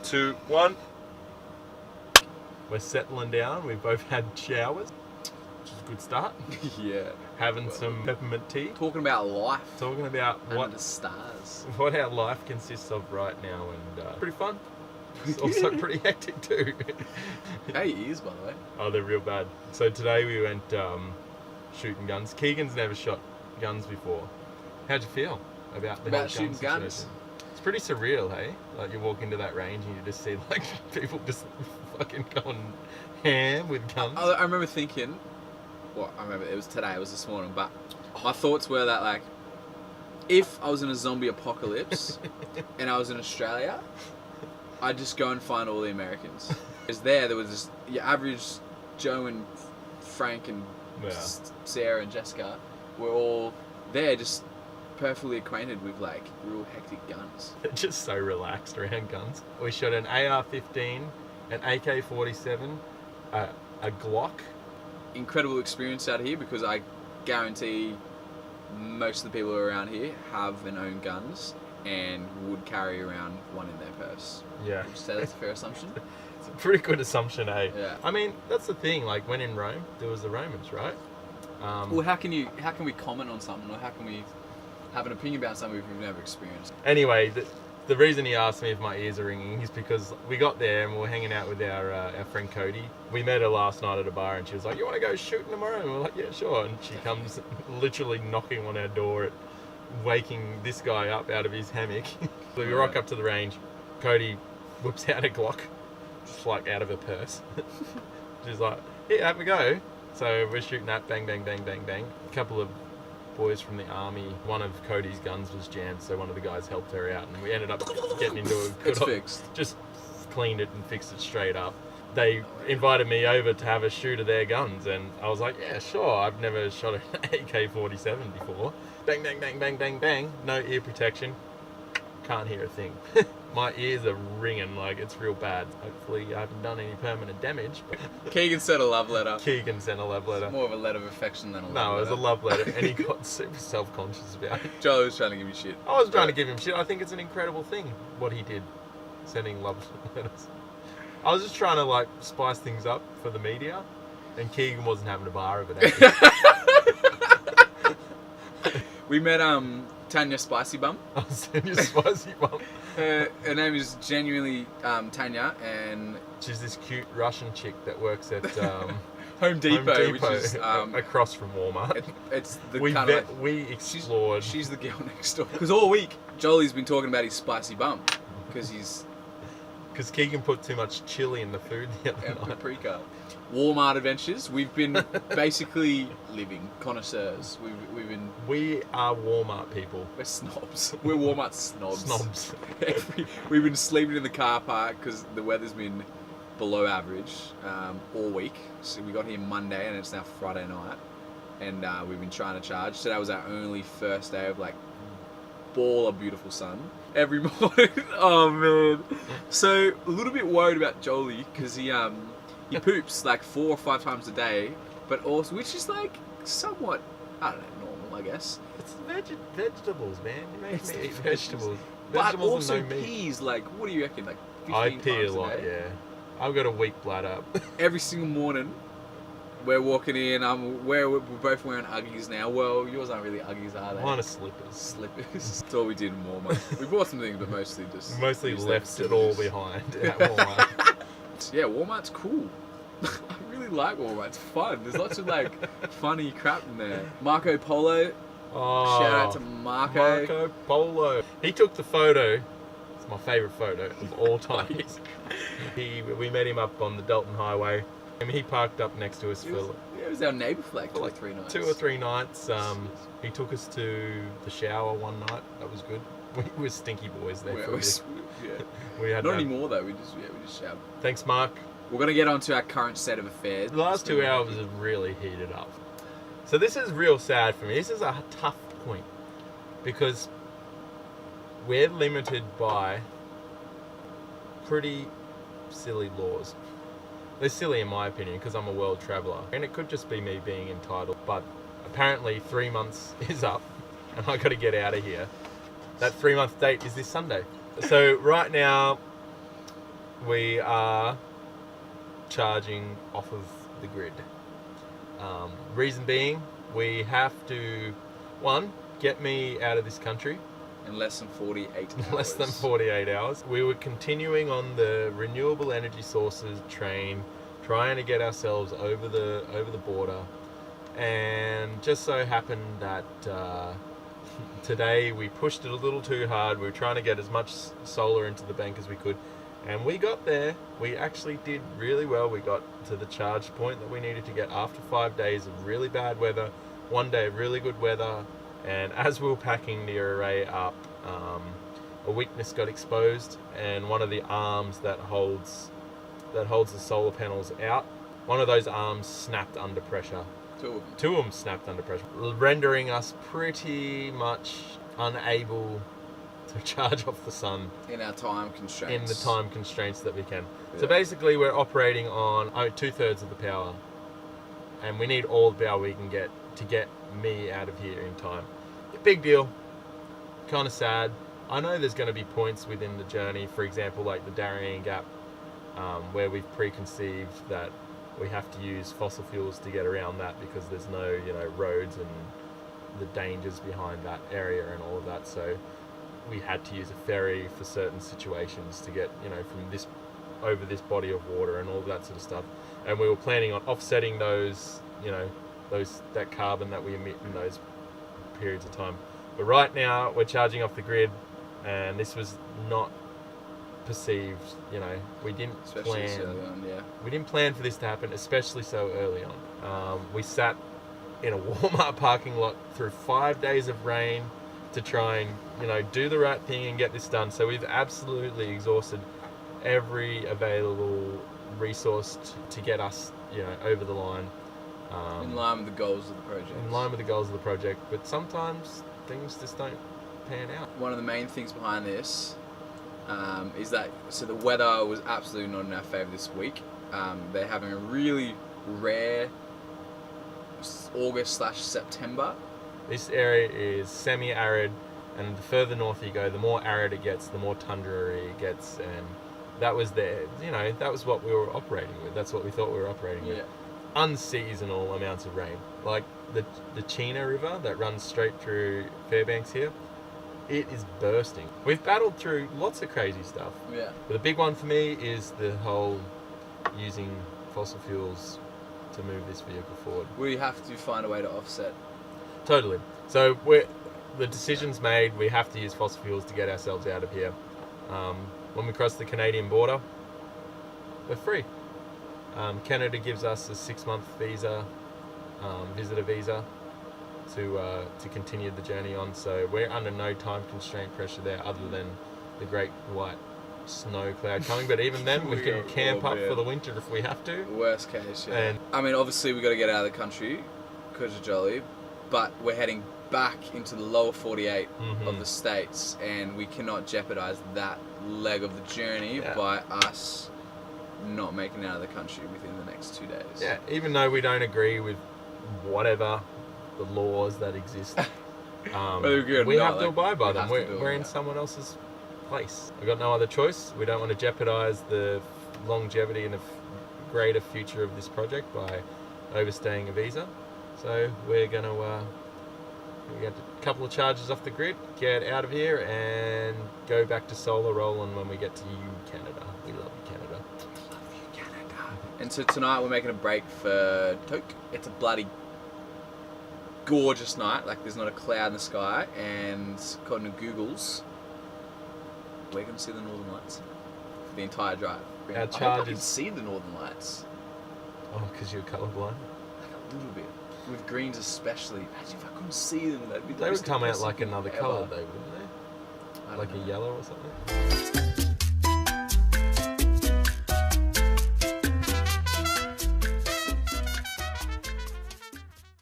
2, 1. We're settling down. We've both had showers, which is a good start. Yeah. Having some peppermint tea. Talking about life. Talking about Under the stars. what our life consists of right now, and pretty fun. It's also pretty hectic too. How are your ears, by the way? Oh, they're real bad. So today we went shooting guns. Keegan's never shot guns before. How'd you feel about the whole shooting gun guns? situation? It's pretty surreal, hey? Like you walk into that range and you just see like people just fucking going ham with guns. I remember thinking, well, I remember it was today, it was this morning, but my thoughts were that like, if I was in a zombie apocalypse and I was in Australia, I'd just go and find all the Americans. Because there was just your average Joe and Frank and Sarah and Jessica were all there, just perfectly acquainted with like real hectic guns. They're just so relaxed around guns. We shot an AR-15, an AK-47, a Glock. Incredible experience out here because I guarantee most of the people around here have and own guns and would carry around one in their purse. Yeah. Would you say that's a fair assumption? It's a pretty good assumption, eh? Yeah. I mean, that's the thing. Like when in Rome, there was the Romans, right? Well, how can we comment on something, or how can we have an opinion about something we've never experienced? Anyway, the reason he asked me if my ears are ringing is because we got there and we were hanging out with our friend Cody. We met her last night at a bar and she was like, "You want to go shooting tomorrow?" And we're like, "Yeah, sure." And she comes literally knocking on our door, waking this guy up out of his hammock. So we rock up to the range. Cody whips out a Glock, just like out of her purse. She's like, "Yeah, have a go." So we're shooting that, bang, bang, bang, bang, bang. A couple of boys from the army, one of Cody's guns was jammed, so one of the guys helped her out, and we ended up getting into a good... It's fixed. Just cleaned it and fixed it straight up. They invited me over to have a shoot of their guns, and I was like, yeah, sure. I've never shot an AK-47 before. Bang, bang, bang, bang, bang, bang. No ear protection. Can't hear a thing. My ears are ringing like it's real bad. Hopefully I haven't done any permanent damage. Keegan sent a love letter. Keegan sent a love letter. It's more of a letter of affection than a love letter. No, it was a love letter, and he got super self-conscious about it. Joe was trying to give you shit. I was trying to give him shit. I think it's an incredible thing, what he did, sending love letters. I was just trying to, like, spice things up for the media, and Keegan wasn't having a bar of it. We met Tanya Spicy Bum. I was Tanya Spicy Bum. Her name is genuinely Tanya, and she's this cute Russian chick that works at Home Depot, which is across from Walmart. It's the kind of we explored. She's the girl next door. Because all week Jolie's been talking about his spicy bum because Keegan put too much chili in the food the other night. Paprika. Walmart adventures. We've been basically living connoisseurs. We are Walmart people. We're snobs. We're Walmart snobs. Snobs. We've been sleeping in the car park because the weather's been below average all week. So we got here Monday and it's now Friday night, and we've been trying to charge. Today was our only first day of like ball of beautiful sun every morning. Oh man. So a little bit worried about Jolie because he poops like 4 or 5 times a day, but also, which is like somewhat, I don't know, normal, I guess. It's vegetables, man. You make me eat vegetables. But Vegetables also and no meat. peas, like, what do you reckon? Like 15 I times pee a a lot, day? yeah. I've got a weak bladder. Every single morning, we're walking in, we're both wearing Uggies now. Well, yours aren't really Uggies, are they? Mine are slippers. Slippers. That's all we did in Walmart. We bought some things, but mostly just... Mostly left it all behind at Walmart. Yeah, Walmart's cool. I really like Walmart. It's fun. There's lots of like funny crap in there. Marco Polo. Oh, Shout out to Marco. Marco Polo. He took the photo. It's my favourite photo of all time. We met him up on the Dalton Highway. And he parked up next to us It was our neighbour for like 2 or 3 nights. 2 or 3 nights. He took us to the shower one night. That was good. We were stinky boys there for a bit. Yeah. We had Not anymore though. We just showered. Thanks, Mark. We're going to get on to our current state of affairs. The last 2 hours have really heated up. So this is real sad for me. This is a tough point because we're limited by pretty silly laws. They're silly in my opinion because I'm a world traveller, and it could just be me being entitled, but apparently 3 months is up and I got to get out of here. That 3-month date is this Sunday. So right now we are charging off of the grid. Reason being, we have to, one, get me out of this country. In less than 48 hours. Less than 48 hours. We were continuing on the renewable energy sources train, trying to get ourselves over the border, and just so happened that today we pushed it a little too hard. We were trying to get as much solar into the bank as we could, and we got there. We actually did really well. We got to the charge point that we needed to get after 5 days of really bad weather, 1 day of really good weather. And as we were packing the array up, a weakness got exposed, and one of the arms that holds the solar panels out, one of those arms snapped under pressure. Two of them snapped under pressure, rendering us pretty much unable to charge off the sun in our time constraints. In the time constraints that we can. Yeah. So basically, we're operating on 2/3 of the power, and we need all the power we can get to get me out of here in time. Big deal. Kind of sad. I know there's going to be points within the journey, for example, like the Darien Gap, where we've preconceived that we have to use fossil fuels to get around that because there's no, roads and the dangers behind that area and all of that. So we had to use a ferry for certain situations to get, from this over this body of water and all of that sort of stuff. And we were planning on offsetting those, that carbon that we emit in those periods of time. But right now we're charging off the grid, and this was not perceived, we didn't especially so early on, yeah. We didn't plan for this to happen, especially so early on. We sat in a Walmart parking lot through 5 days of rain to try and, do the right thing and get this done. So we've absolutely exhausted every available resource to get us, over the line. In line with the goals of the project. In line with the goals of the project, but sometimes things just don't pan out. One of the main things behind this is that, so the weather was absolutely not in our favour this week. They're having a really rare August/September. This area is semi-arid, and the further north you go, the more arid it gets, the more tundra it gets, and that was that was what we were operating with. That's what we thought we were operating with. Unseasonal amounts of rain, like the Chena River that runs straight through Fairbanks here. It is bursting. We've battled through lots of crazy stuff. Yeah. But the big one for me is the whole using fossil fuels to move this vehicle forward. We have to find a way to offset. Totally. So the decision's made. We have to use fossil fuels to get ourselves out of here. When we cross the Canadian border, we're free. Canada gives us a 6-month visa, visitor visa, to continue the journey on. So we're under no time constraint pressure there, other than the great white snow cloud coming. But even then, we can camp up for the winter if we have to. Worst case, yeah. And I mean, obviously, we got to get out of the country because of Jolly, but we're heading back into the lower 48 of the states, and we cannot jeopardize that leg of the journey by us not making it out of the country within the next 2 days. Yeah, even though we don't agree with whatever the laws that exist, we have to abide by them. We're in someone else's place. We've got no other choice. We don't want to jeopardize the longevity and the greater future of this project by overstaying a visa. So we're going to we get a couple of charges off the grid, get out of here, and go back to solar rolling when we get to you, Canada. We love you, Canada. Love you, Canada. And so tonight we're making a break for Toke. It's a bloody gorgeous night. Like, there's not a cloud in the sky, and according to Google's, we're going to see the Northern Lights for the entire drive. Our I hope I can see the Northern Lights. Oh, because you're colourblind? Like a little bit. With greens especially. Imagine if I couldn't see them. That'd be they would come out like another colour though, wouldn't they? Like a yellow or something?